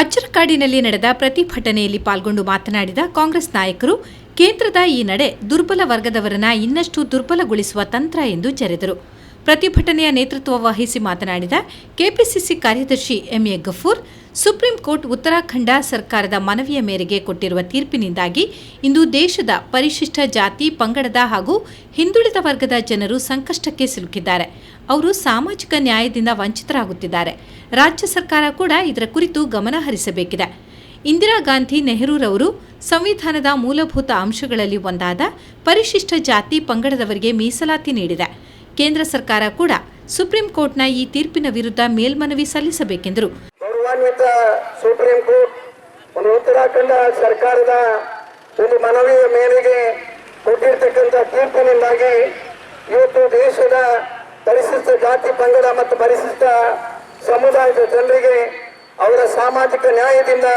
ಅಚ್ಚರಕಾಡಿನಲ್ಲಿ ನಡೆದ ಪ್ರತಿಭಟನೆಯಲ್ಲಿ ಪಾಲ್ಗೊಂಡು ಮಾತನಾಡಿದ ಕಾಂಗ್ರೆಸ್ ನಾಯಕರು, ಕೇಂದ್ರದ ಈ ನಡೆ ದುರ್ಬಲ ವರ್ಗದವರನ್ನ ಇನ್ನಷ್ಟು ದುರ್ಬಲಗೊಳಿಸುವ ತಂತ್ರ ಎಂದು ಜರೆದರು. ಪ್ರತಿಭಟನೆಯ ನೇತೃತ್ವ ವಹಿಸಿ ಮಾತನಾಡಿದ ಕೆಪಿಸಿಸಿ ಕಾರ್ಯದರ್ಶಿ MA Gafoor, supreme court Uttarakhand ಸರ್ಕಾರದ ಮನವಿಯ ಮೇರೆಗೆ ಕೊಟ್ಟಿರುವ ತೀರ್ಪಿನಿಂದಾಗಿ ಇಂದು ದೇಶದ ಪರಿಶಿಷ್ಟ ಜಾತಿ, ಪಂಗಡದ ಹಾಗೂ ಹಿಂದುಳಿದ ವರ್ಗದ ಜನರು ಸಂಕಷ್ಟಕ್ಕೆ ಸಿಲುಕಿದ್ದಾರೆ. ಅವರು ಸಾಮಾಜಿಕ ನ್ಯಾಯದಿಂದ ವಂಚಿತರಾಗುತ್ತಿದ್ದಾರೆ. ರಾಜ್ಯ ಸರ್ಕಾರ ಕೂಡ ಇದರ ಕುರಿತು ಗಮನ ಹರಿಸಬೇಕಿದೆ. ಇಂದಿರಾ ಗಾಂಧಿ ನೆಹರೂರವರು ಸಂವಿಧಾನದ ಮೂಲಭೂತ ಅಂಶಗಳಲ್ಲಿ ಒಂದಾದ ಪರಿಶಿಷ್ಟ ಜಾತಿ, ಪಂಗಡದವರಿಗೆ ಮೀಸಲಾತಿ ನೀಡಿದೆ. ಕೇಂದ್ರ ಸರ್ಕಾರ ಕೂಡ ಸುಪ್ರೀಂ ಕೋರ್ಟ್ನ ಈ ತೀರ್ಪಿನ ವಿರುದ್ಧ ಮೇಲ್ಮನವಿ ಸಲ್ಲಿಸಬೇಕೆಂದರು. ಗೌರವಾನ್ವಿತ ಸುಪ್ರೀಂ ಕೋರ್ಟ್ ಒಂದು ಉತ್ತರಾಖಂಡ ಸರ್ಕಾರದ ಒಂದು ಮನವಿಯ ಮೇರೆಗೆ ಕೊಟ್ಟಿರ್ತಕ್ಕಂಥ ತೀರ್ಪಿನಿಂದಾಗಿ ಇವತ್ತು ದೇಶದ ಪರಿಶಿಷ್ಟ ಜಾತಿ, ಪಂಗಡ ಮತ್ತು ಪರಿಶಿಷ್ಟ ಸಮುದಾಯದ ಜನರಿಗೆ ಅವರ ಸಾಮಾಜಿಕ ನ್ಯಾಯದಿಂದ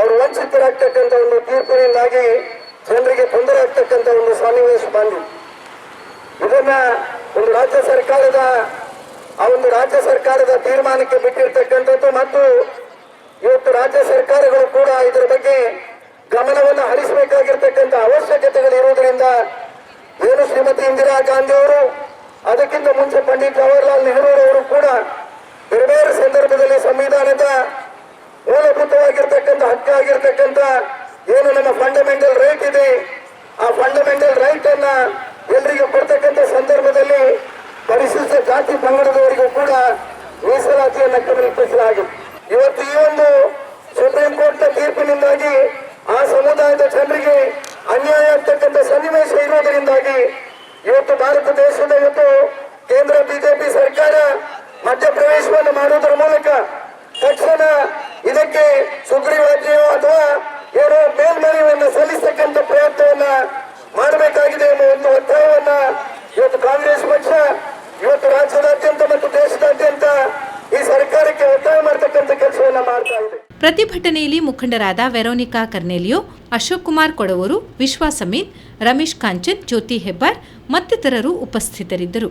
ಅವರು ವಂಚಿತರಾಗ್ತಕ್ಕಂಥ ಒಂದು ತೀರ್ಪಿನಿಂದಾಗಿ ಜನರಿಗೆ ತೊಂದರೆ ಆಗ್ತಕ್ಕಂಥ ಒಂದು ಸನ್ನಿವೇಶ ಬಂದಿದೆ. ಇದನ್ನ ಒಂದು ರಾಜ್ಯ ಸರ್ಕಾರದ ತೀರ್ಮಾನಕ್ಕೆ ಬಿಟ್ಟಿರ್ತಕ್ಕಂಥದ್ದು ಮತ್ತು ಇವತ್ತು ರಾಜ್ಯ ಸರ್ಕಾರಗಳು ಕೂಡ ಇದರ ಬಗ್ಗೆ ಗಮನವನ್ನು ಹರಿಸಬೇಕಾಗಿರ್ತಕ್ಕಂಥ ಅವಶ್ಯಕತೆಗಳು ಇರುವುದರಿಂದ ಏನು ಶ್ರೀಮತಿ ಇಂದಿರಾ ಗಾಂಧಿ ಅವರು, ಅದಕ್ಕಿಂತ ಮುಂಚೆ ಪಂಡಿತ್ ಜವಾಹರ್ಲಾಲ್ ನೆಹರು ಅವರು ಕೂಡ ಬೇರೆ ಬೇರೆ ಸಂದರ್ಭದಲ್ಲಿ ಸಂವಿಧಾನದ ಮೂಲಭೂತವಾಗಿರ್ತಕ್ಕಂಥ ಹಕ್ಕಾಗಿರ್ತಕ್ಕಂಥ ಏನು ನಮ್ಮ ಫಂಡಮೆಂಟಲ್ ರೈಟ್ ಇದೆ, ಆ ಫಂಡಮೆಂಟಲ್ ರೈಟ್ ಅನ್ನ ಎಲ್ಲರಿಗೂ ಕೊಡ್ತಕ್ಕಂಥ ಸಂದರ್ಭದಲ್ಲಿ ಪರಿಶಿಷ್ಟ ಜಾತಿ, ಪಂಗಡದವರಿಗೂ ಕೂಡ ಮೀಸಲಾತಿಯನ್ನು ಕಲ್ಪಿಸಲಾಗಿದೆ. ಇವತ್ತು ಈ ಒಂದು ಸುಪ್ರೀಂ ಕೋರ್ಟ್ನ ತೀರ್ಪಿನಿಂದಾಗಿ ಆ ಸಮುದಾಯದ ಜನರಿಗೆ ಅನ್ಯಾಯ ಆಗ್ತಕ್ಕಂಥ ಸನ್ನಿವೇಶ ಇರುವುದರಿಂದಾಗಿ ಇವತ್ತು ಭಾರತ ದೇಶದ ಕೇಂದ್ರ ಬಿಜೆಪಿ ಸರ್ಕಾರ ಮಧ್ಯಪ್ರವೇಶವನ್ನು ಮಾಡುವುದರ ಮೂಲಕ ತಕ್ಷಣ ಇದಕ್ಕೆ ಸುಗ್ರೀವಾಜ್ಞೆಯೋ ಅಥವಾ ಏನೋ ಮೇಲ್ಮನವಿಯನ್ನು ಸಲ್ಲಿಸತಕ್ಕಂಥ ಪ್ರಯತ್ನವನ್ನ ಮಾಡಬೇಕಾಗಿದೆ ಎಂಬ ಒಂದು ಒತ್ತಾಯವನ್ನ ಇವತ್ತು ಕಾಂಗ್ರೆಸ್ ಪಕ್ಷ ಇವತ್ತು ರಾಜ್ಯದಾದ್ಯಂತ ಮತ್ತು ದೇಶದಾದ್ಯಂತ ಈ ಸರ್ಕಾರಕ್ಕೆ ಒತ್ತಾಯ ಮಾಡತಕ್ಕಂಥ ಕೆಲಸವನ್ನ ಮಾಡ್ತಾ ಇದೆ. ಪ್ರತಿಭಟನೆಯಲ್ಲಿ ಮುಖಂಡರಾದ ವೆರೋನಿಕಾ ಕರ್ನೆಲಿಯೋ, ಅಶೋಕ್ ಕುಮಾರ್ ಕೊಡವೂರು, ವಿಶ್ವಾಸ್ ಅಮೀನ್, ರಮೇಶ್ ಕಾಂಚನ್, ಜ್ಯೋತಿ ಹೆಬ್ಬಾರ್ ಮತ್ತಿತರರು ಉಪಸ್ಥಿತರಿದ್ದರು.